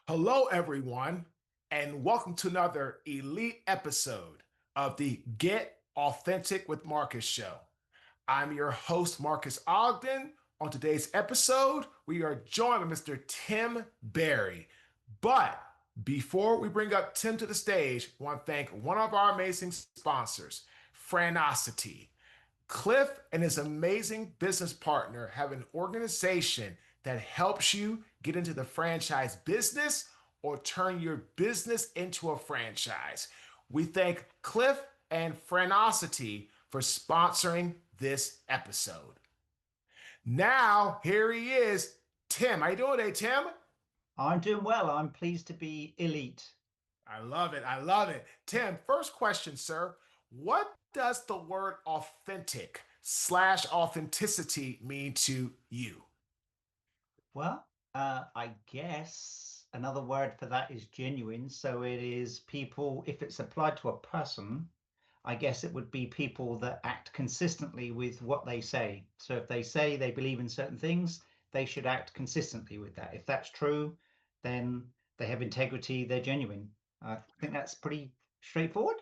Hello, everyone, and welcome to another elite episode of the Get Authentic with Marcus show. I'm your host, Marcus Ogden. On today's episode, we are joined by Mr. Tim Barrie. But before we bring up Tim to the stage, I want to thank one of our amazing sponsors, Franosity. Cliff and his amazing business partner have an organization that helps you get into the franchise business or turn your business into a franchise. We thank Cliff and Franosity for sponsoring this episode. Now, here he is, Tim. How you doing today, Tim? I'm doing well. I'm pleased to be elite. I love it. I love it. Tim, first question, sir. What does the word authentic slash authenticity mean to you? Well, I guess another word for that is genuine. So it is people, if it's applied to a person, I guess it would be people that act consistently with what they say. So if they say they believe in certain things, they should act consistently with that. If that's true, then they have integrity, they're genuine. I think that's pretty straightforward.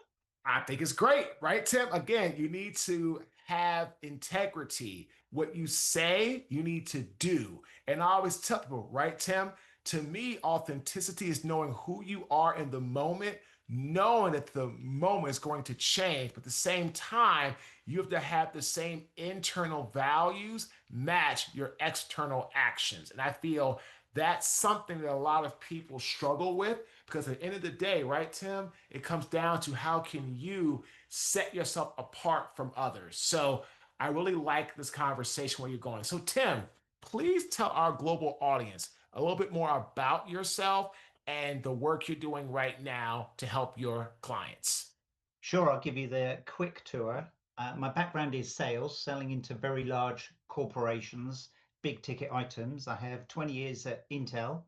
I think it's great, right, Tim? Again, you need to have integrity. What you say, you need to do. And I always tell people, right, Tim? To me, authenticity is knowing who you are in the moment, knowing that the moment is going to change, but at the same time, you have to have the same internal values match your external actions. And I feel that's something that a lot of people struggle with because at the end of the day, right, Tim, it comes down to how can you set yourself apart from others. So I really like this conversation where you're going. So, Tim, please tell our global audience a little bit more about yourself and the work you're doing right now to help your clients. Sure, I'll give you the quick tour. My background is sales, selling into very large corporations, big ticket items. I have 20 years at Intel,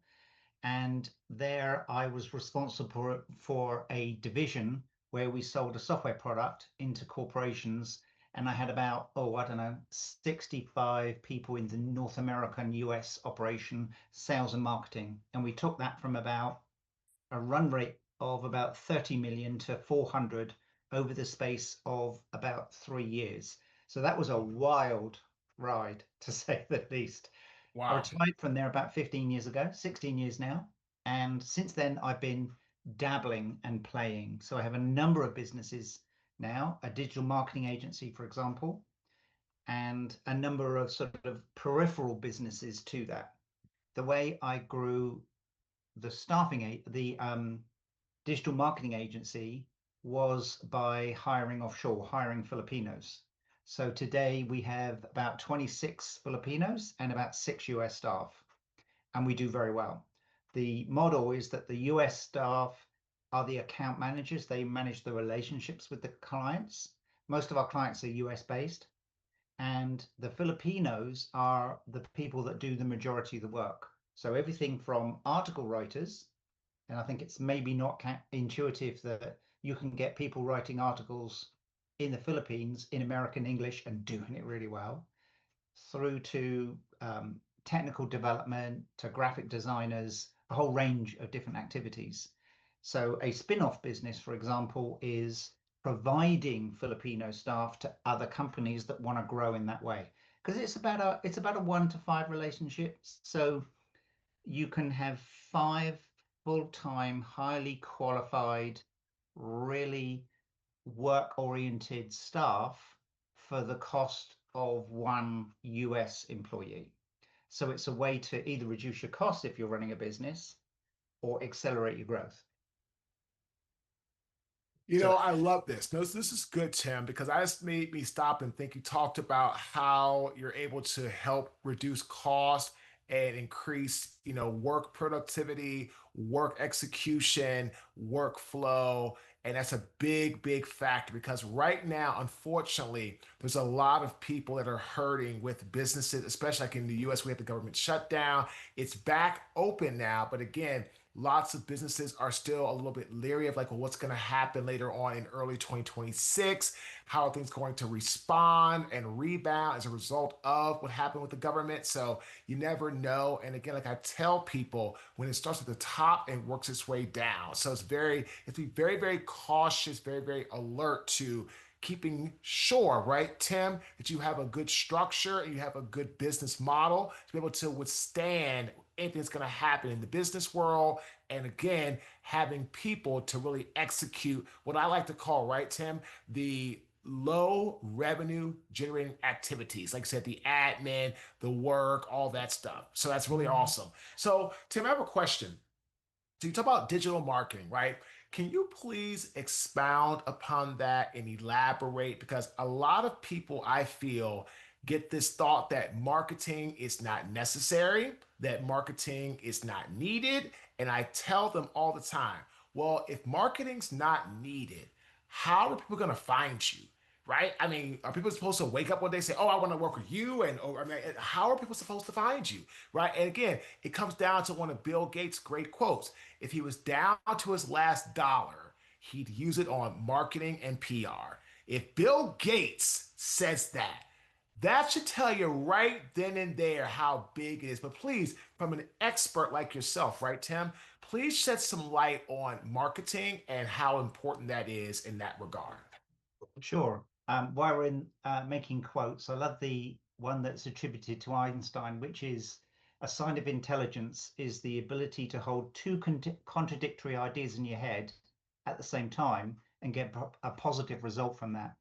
and there I was responsible for a division where we sold a software product into corporations. And I had about, I don't know, 65 people in the North American US operation, sales and marketing. And we took that from about a run rate of about 30 million to 400 over the space of about 3 years. So that was a wild ride, to say the least. I Wow. retired from there about 15 years ago, 16 years now. And since then, I've been dabbling and playing. So I have a number of businesses now, a digital marketing agency, for example, and a number of sort of peripheral businesses to that. The way I grew the digital marketing agency was by hiring offshore, hiring Filipinos. So today we have about 26 Filipinos and about 6 US staff, and we do very well. The model is that the US staff are the account managers. They manage the relationships with the clients. Most of our clients are US based, and the Filipinos are the people that do the majority of the work. So everything from article writers, and I think it's maybe not intuitive that you can get people writing articles in the Philippines in American English and doing it really well, through to technical development, to graphic designers, a whole range of different activities. So a spin-off business, for example, is providing Filipino staff to other companies that want to grow in that way. Because it's about a 1 to 5 relationship. So you can have 5 full-time, highly qualified, really work-oriented staff for the cost of one US employee. So it's a way to either reduce your costs if you're running a business or accelerate your growth. So I love this. No, this is good, Tim, because I just made me stop and think you talked about how you're able to help reduce cost and increase, work productivity, work execution, workflow. And that's a big, big factor because right now, unfortunately, there's a lot of people that are hurting with businesses, especially like in the US, we have the government shutdown. It's back open now, but again, lots of businesses are still a little bit leery of like, well, what's going to happen later on in early 2026? How are things going to respond and rebound as a result of what happened with the government? So you never know. And again, like I tell people, when it starts at the top and works its way down. So it's be very, very cautious, very, very alert to keeping sure, right, Tim, that you have a good structure and you have a good business model to be able to withstand anything that's going to happen in the business world. And again, having people to really execute what I like to call, right, Tim, the low revenue generating activities. Like I said, the admin, the work, all that stuff. So that's really awesome. So, Tim, I have a question. So you talk about digital marketing, right? Can you please expound upon that and elaborate? Because a lot of people, I feel, get this thought that marketing is not necessary, that marketing is not needed. And I tell them all the time, well, if marketing's not needed, how are people going to find you? Right? I mean, are people supposed to wake up one day and say, "Oh, I want to work with you"? And or, I mean, how are people supposed to find you? Right? And again, it comes down to one of Bill Gates' great quotes. If he was down to his last dollar, he'd use it on marketing and PR. If Bill Gates says that, that should tell you right then and there how big it is. But please, from an expert like yourself, right, Tim, please shed some light on marketing and how important that is in that regard. Sure. While we're in making quotes, I love the one that's attributed to Einstein, which is a sign of intelligence is the ability to hold two contradictory ideas in your head at the same time and get a positive result from that.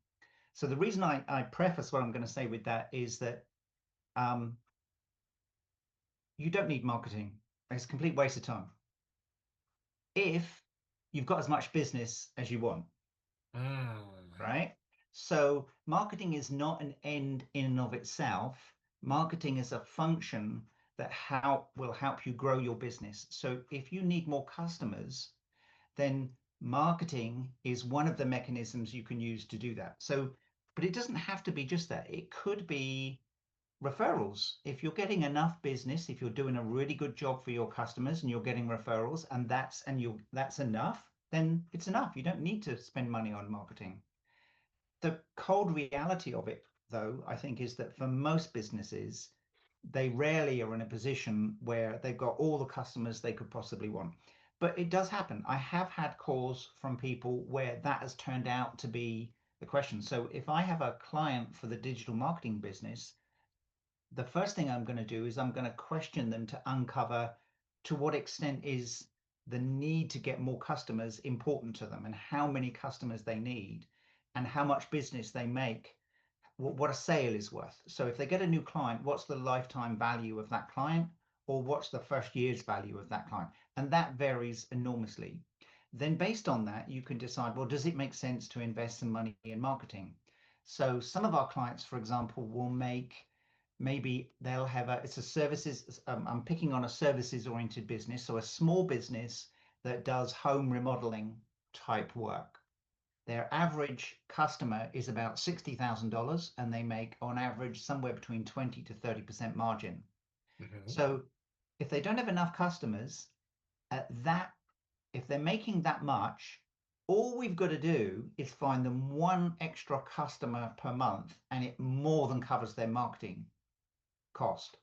So the reason I preface what I'm going to say with that is that um, you don't need marketing. It's a complete waste of time if you've got as much business as you want. Mm, Right? So marketing is not an end in and of itself. Marketing is a function that will help you grow your business. So if you need more customers, then marketing is one of the mechanisms you can use to do that. So, but it doesn't have to be just that. It could be referrals. If you're getting enough business, if you're doing a really good job for your customers and you're getting referrals that's enough, then it's enough. You don't need to spend money on marketing. The cold reality of it, though, I think, is that for most businesses, they rarely are in a position where they've got all the customers they could possibly want. But it does happen. I have had calls from people where that has turned out to be the question. So if I have a client for the digital marketing business, the first thing I'm going to do is I'm going to question them to uncover to what extent is the need to get more customers important to them and how many customers they need and how much business they make, what a sale is worth. So if they get a new client, what's the lifetime value of that client or what's the first year's value of that client? And that varies enormously. Then based on that, you can decide, well, does it make sense to invest some money in marketing? So some of our clients, for example, will make maybe they'll have it's a services I'm picking on a services oriented business, so a small business that does home remodeling type work. Their average customer is about $60,000 and they make on average somewhere between 20 to 30% margin. mhm, So if they don't have enough customers at that, if they're making that much, all we've got to do is find them one extra customer per month and it more than covers their marketing cost.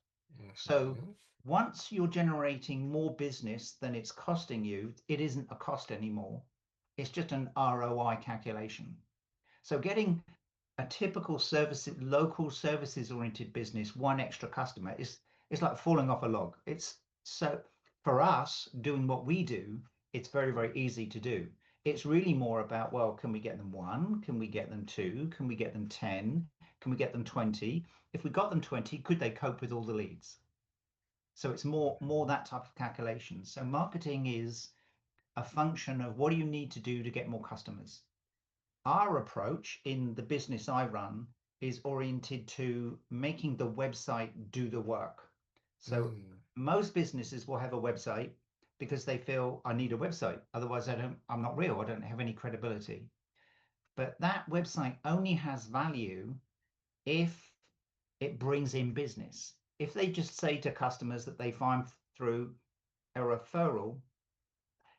So mhm, once you're generating more business than it's costing you, it isn't a cost anymore. It's just an ROI calculation. So getting a typical local services oriented business, one extra customer is like falling off a log. It's so for us doing what we do, it's very, very easy to do. It's really more about, well, can we get them one? Can we get them two? Can we get them 10? Can we get them 20? If we got them 20, could they cope with all the leads? So it's more that type of calculation. So marketing is a function of what do you need to do to get more customers. Our approach in the business I run is oriented to making the website do the work. So mm, most businesses will have a website because they feel I need a website. Otherwise, I'm not real. I don't have any credibility. But that website only has value if it brings in business. If they just say to customers that they find through a referral,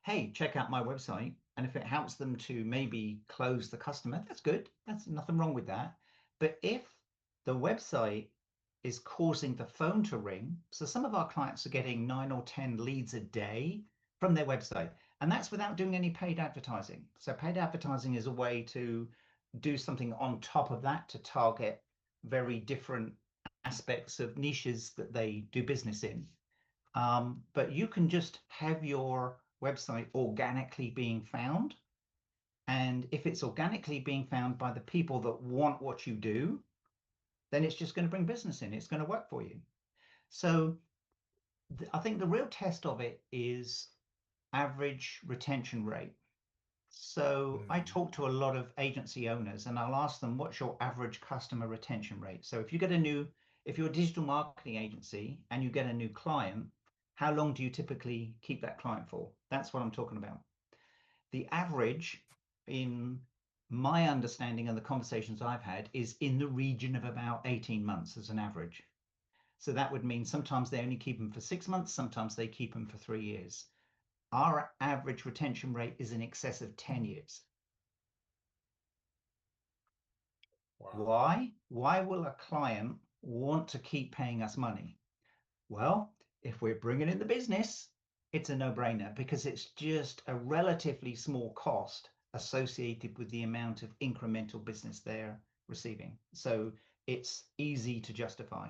hey, check out my website. And if it helps them to maybe close the customer, that's good. That's nothing wrong with that. But if the website is causing the phone to ring, so some of our clients are getting 9 or 10 leads a day from their website, and that's without doing any paid advertising. So paid advertising is a way to do something on top of that to target very different aspects of niches that they do business in. But you can just have your website organically being found. And if it's organically being found by the people that want what you do, then it's just going to bring business in. It's going to work for you. So I think the real test of it is average retention rate. So I Mm. talk to a lot of agency owners and I'll ask them, what's your average customer retention rate? So if you're a digital marketing agency and you get a new client, how long do you typically keep that client for? That's what I'm talking about. The average, in my understanding and the conversations I've had, is in the region of about 18 months as an average. So that would mean sometimes they only keep them for 6 months, sometimes they keep them for 3 years. Our average retention rate is in excess of 10 years. Wow. Why? Why will a client want to keep paying us money? Well, if we're bringing in the business, it's a no-brainer because it's just a relatively small cost associated with the amount of incremental business they're receiving. So it's easy to justify.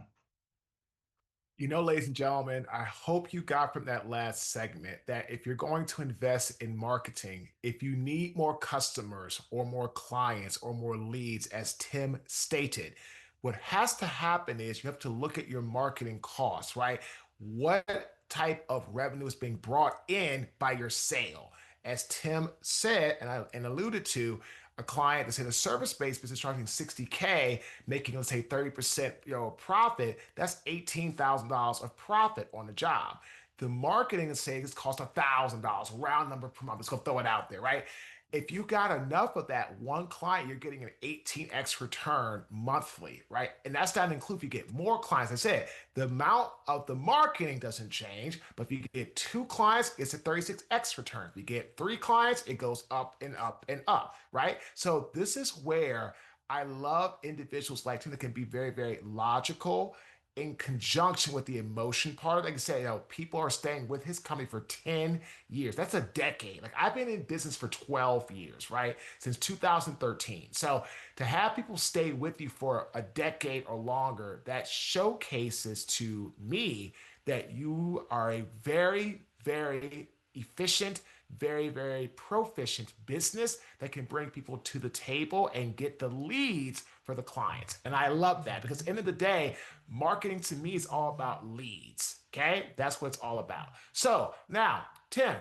Ladies and gentlemen, I hope you got from that last segment that if you're going to invest in marketing, if you need more customers or more clients or more leads, as Tim stated, what has to happen is you have to look at your marketing costs, right? What type of revenue is being brought in by your sale? As Tim said and alluded to, a client that's in a service-based business charging 60K, making let's say 30% profit, that's $18,000 of profit on the job. The marketing and savings cost $1,000, round number per month. Let's go throw it out there, right? If you got enough of that one client, you're getting an 18x return monthly, right? And that's not include if you get more clients. I said the amount of the marketing doesn't change, but if you get two clients, it's a 36x return. If you get three clients, it goes up and up and up, right? So this is where I love individuals like Tim that can be very, very logical in conjunction with the emotion part of it. Like I say, people are staying with his company for 10 years. That's a decade. Like I've been in business for 12 years, right? Since 2013. So to have people stay with you for a decade or longer, that showcases to me that you are a very, very efficient, very, very proficient business that can bring people to the table and get the leads for the clients. And I love that because at the end of the day, marketing to me is all about leads. Okay. That's what it's all about. So now, Tim,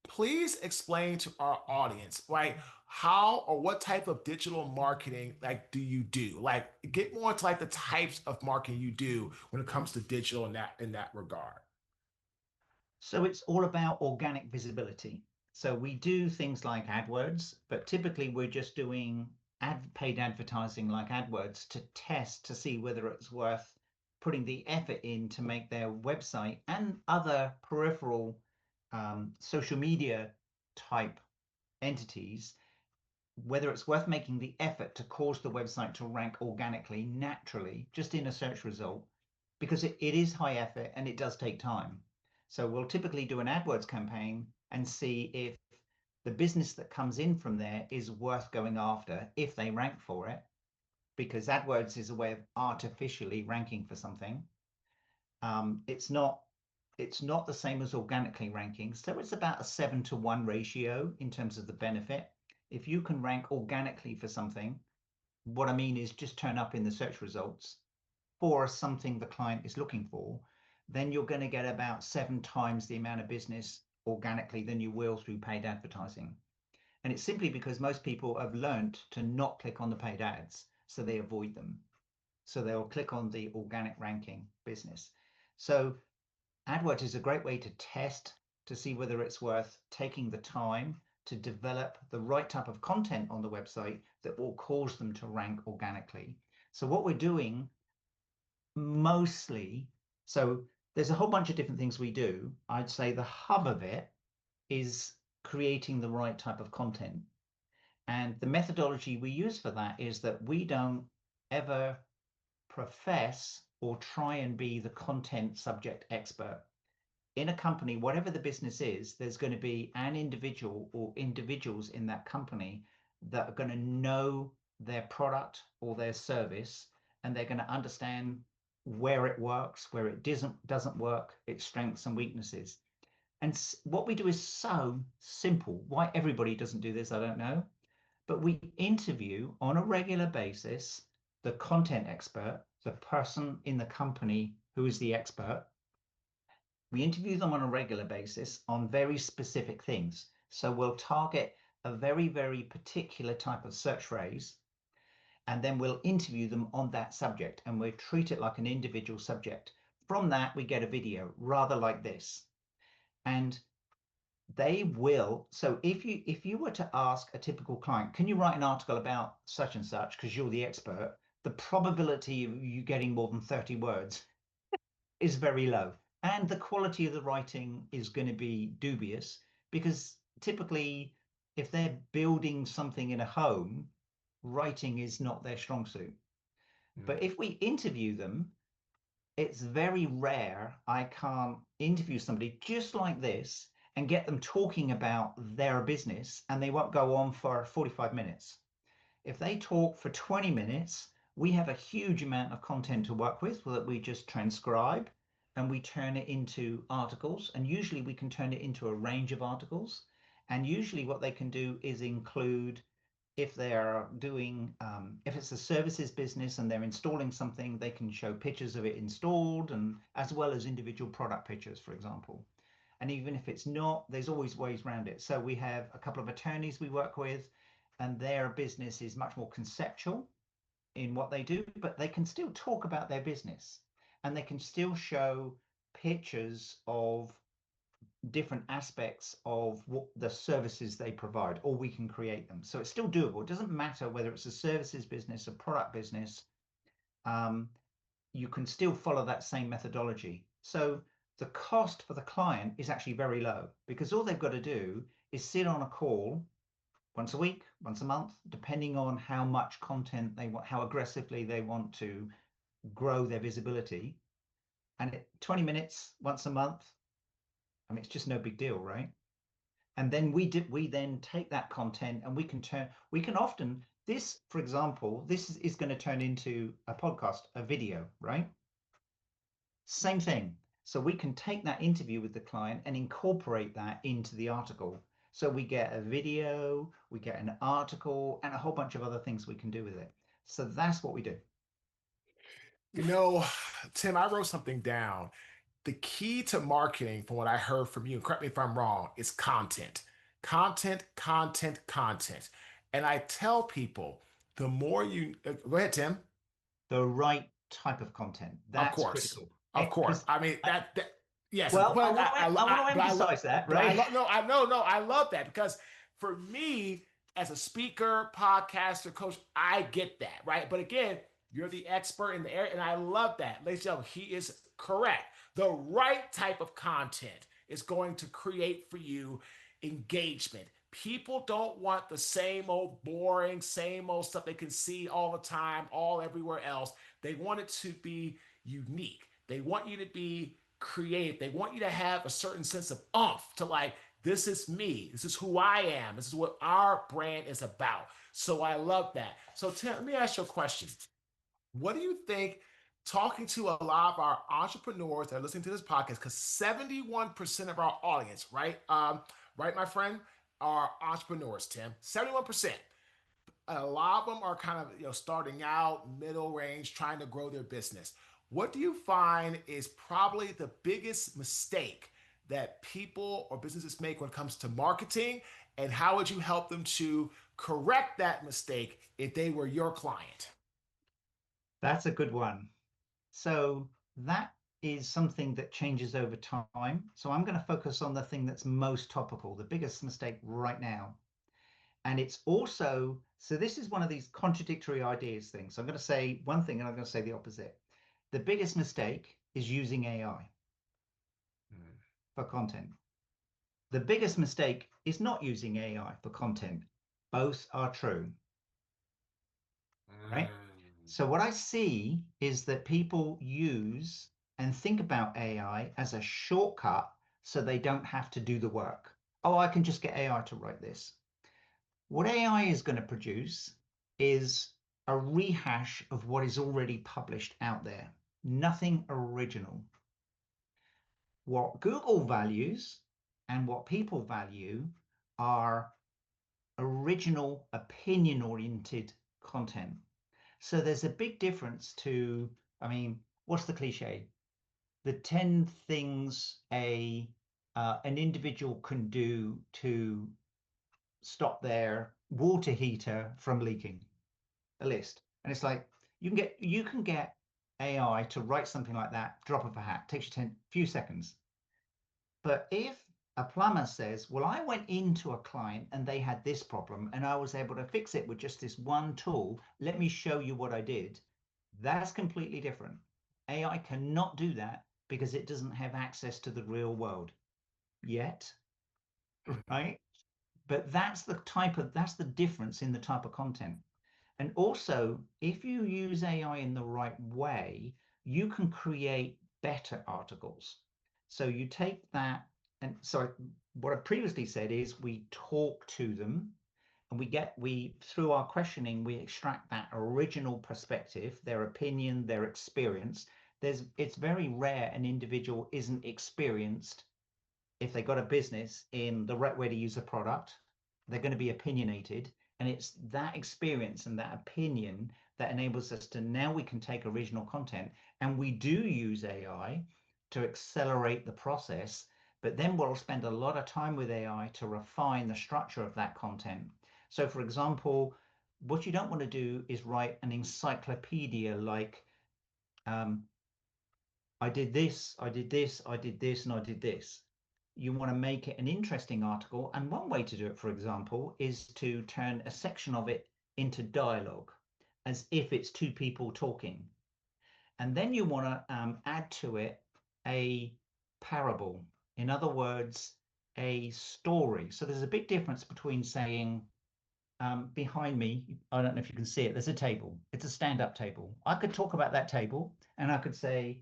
please explain to our audience, like how or what type of digital marketing like do you do? Like get more into like the types of marketing you do when it comes to digital in that regard. So it's all about organic visibility. So we do things like AdWords, but typically we're just doing paid advertising like AdWords to test to see whether it's worth putting the effort in to make their website and other peripheral social media type entities, whether it's worth making the effort to cause the website to rank organically, naturally, just in a search result, because it is high effort and it does take time. So we'll typically do an AdWords campaign and see if the business that comes in from there is worth going after if they rank for it, because AdWords is a way of artificially ranking for something. It's not the same as organically ranking. So it's about a 7-to-1 ratio in terms of the benefit. If you can rank organically for something, what I mean is just turn up in the search results for something the client is looking for, then you're going to get about 7 times the amount of business organically than you will through paid advertising. And it's simply because most people have learned to not click on the paid ads, so they avoid them. So they'll click on the organic ranking business. So AdWords is a great way to test to see whether it's worth taking the time to develop the right type of content on the website that will cause them to rank organically. So what we're doing mostly, so there's a whole bunch of different things we do. I'd say the hub of it is creating the right type of content. And the methodology we use for that is that we don't ever profess or try and be the content subject expert. In a company, whatever the business is, there's going to be an individual or individuals in that company that are going to know their product or their service, and they're going to understand where it works, where it doesn't work, its strengths and weaknesses. And what we do is so simple. Why everybody doesn't do this, I don't know. But we interview on a regular basis the content expert, the person in the company who is the expert. We interview them on a regular basis on very specific things. So we'll target a very, very particular type of search phrase, and then we'll interview them on that subject, and we'll treat it like an individual subject. From that, we get a video rather like this. And they will. So if you were to ask a typical client, can you write an article about such and such because you're the expert, the probability of you getting more than 30 words is very low. And the quality of the writing is going to be dubious because typically, if they're building something in a home, writing is not their strong suit. Mm. But if we interview them, it's very rare I can't interview somebody just like this and get them talking about their business and they won't go on for 45 minutes. If they talk for 20 minutes, we have a huge amount of content to work with that we just transcribe and we turn it into articles. And usually we can turn it into a range of articles. And usually what they can do is include if they're doing, if it's a services business and they're installing something, they can show pictures of it installed and as well as individual product pictures, for example. And even if it's not, there's always ways around it. So we have a couple of attorneys we work with, and their business is much more conceptual in what they do, but they can still talk about their business and they can still show pictures of different aspects of what the services they provide, or we can create them. So it's still doable. It doesn't matter whether it's a services business, a product business, um, you can still follow that same methodology. So the cost for the client is actually very low because all they've got to do is sit on a call once a week, once a month, depending on how much content they want, how aggressively they want to grow their visibility. And 20 minutes once a month, I mean, it's just no big deal, right? And then we then take that content and we can often, this, for example, this is going to turn into a podcast, a video, right? Same thing. So we can take that interview with the client and incorporate that into the article. So we get a video, we get an article, and a whole bunch of other things we can do with it. So that's what we do. You know, Tim, I wrote something down. The key to marketing, from what I heard from you, and correct me if I'm wrong, is content. Content, content, content. And I tell people the more you go ahead, Tim. The right type of content. Of That's course, critical. of course. Because, I mean that yes, well, but I want to emphasize that, but I right? love no, I know, no, I love that because for me as a speaker, podcaster, coach, I get that, right? But again, you're the expert in the area, and I love that. Ladies and gentlemen, he is correct. The right type of content is going to create for you engagement. People don't want the same old boring, same old stuff they can see all the time, all everywhere else. They want it to be unique. They want you to be creative. They want you to have a certain sense of umph to like, this is me. This is who I am. This is what our brand is about. So I love that. So Tim, let me ask you a question. What do you think? Talking to a lot of our entrepreneurs that are listening to this podcast, because 71% of our audience, right, right, my friend, are entrepreneurs. Tim, 71%. A lot of them are kind of starting out, middle range, trying to grow their business. What do you find is probably the biggest mistake that people or businesses make when it comes to marketing, and how would you help them to correct that mistake if they were your client? That's a good one. So that is something that changes over time. So I'm going to focus on the thing that's most topical, the biggest mistake right now. And it's also, so this is one of these contradictory ideas things. So I'm going to say one thing and I'm going to say the opposite. The biggest mistake is using AI Mm. for content. The biggest mistake is not using AI for content. Both are true, right? Mm. So what I see is that people use and think about AI as a shortcut so they don't have to do the work. Oh, I can just get AI to write this. What AI is going to produce is a rehash of what is already published out there. Nothing original. What Google values and what people value are original, opinion oriented content. So there's a big difference to, I mean, what's the cliche? The 10 things an individual can do to stop their water heater from leaking, a list. And it's like you can get AI to write something like that, drop of a hat, takes you 10 few seconds. But if a plumber says, well, I went into a client and they had this problem and I was able to fix it with just this one tool, let me show you what I did. That's completely different. AI cannot do that because it doesn't have access to the real world yet, right? But that's the difference in the type of content. And also, if you use AI in the right way, you can create better articles. So you take that, and so what I previously said is we talk to them and we through our questioning, we extract that original perspective, their opinion, their experience. It's very rare an individual isn't experienced if they got a business in the right way to use a product, they're going to be opinionated. And it's that experience and that opinion that enables us to now we can take original content and we do use AI to accelerate the process. But then we'll spend a lot of time with AI to refine the structure of that content. So, for example, what you don't want to do is write an encyclopedia like um, I did this, I did this, I did this, and I did this. You want to make it an interesting article. And one way to do it, for example, is to turn a section of it into dialogue as if it's two people talking. And then you want to add to it a parable. In other words, a story. So there's a big difference between saying, behind me, I don't know if you can see it, there's a table. It's a stand-up table. I could talk about that table and I could say,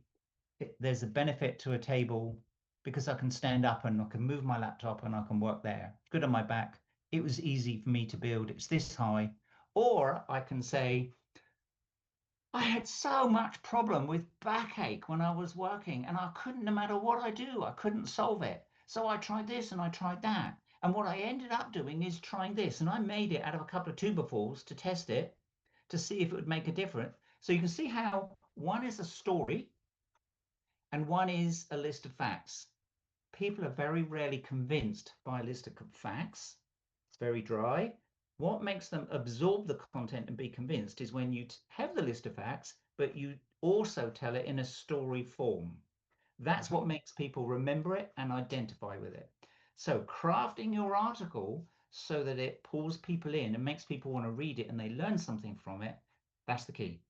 there's a benefit to a table because I can stand up and I can move my laptop and I can work there. Good on my back. It was easy for me to build. It's this high. Or I can say, I had so much problem with backache when I was working and I couldn't, no matter what I do, I couldn't solve it. So I tried this and I tried that. And what I ended up doing is trying this. And I made it out of a couple of tuberfuls to test it to see if it would make a difference. So you can see how one is a story and one is a list of facts. People are very rarely convinced by a list of facts. It's very dry. What makes them absorb the content and be convinced is when you have the list of facts, but you also tell it in a story form. That's Mhm. what makes people remember it and identify with it. So crafting your article so that it pulls people in and makes people want to read it and they learn something from it, that's the key.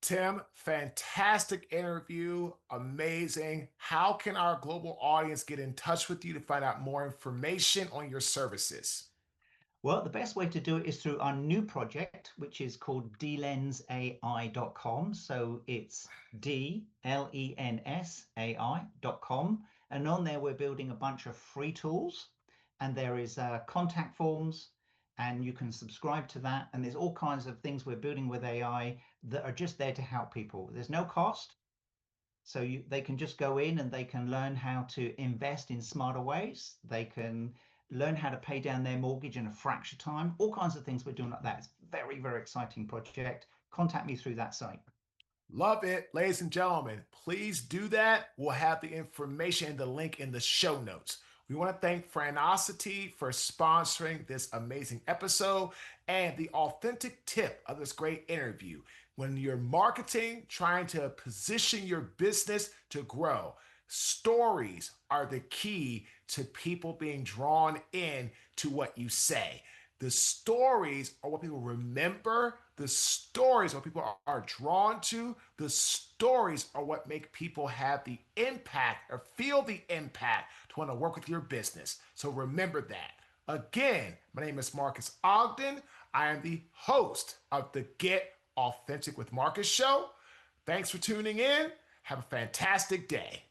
Tim, fantastic interview. Amazing. How can our global audience get in touch with you to find out more information on your services? Well, the best way to do it is through our new project, which is called dlensai.com. So it's DLENSAI.com. And on there, we're building a bunch of free tools. And there is contact forms, and you can subscribe to that. And there's all kinds of things we're building with AI that are just there to help people. There's no cost. So they can just go in and they can learn how to invest in smarter ways. They can learn how to pay down their mortgage in a fraction of time. All kinds of things we're doing like that. It's a very, very exciting project. Contact me through that site. Love it. Ladies and gentlemen, please do that. We'll have the information and the link in the show notes. We want to thank Franosity for sponsoring this amazing episode and the authentic tip of this great interview. When you're marketing, trying to position your business to grow, stories are the key to people being drawn in to what you say. The stories are what people remember. The stories are what people are drawn to. The stories are what make people have the impact or feel the impact to want to work with your business. So remember that. Again, my name is Marcus Ogden. I am the host of the Get Authentic with Marcus show. Thanks for tuning in. Have a fantastic day.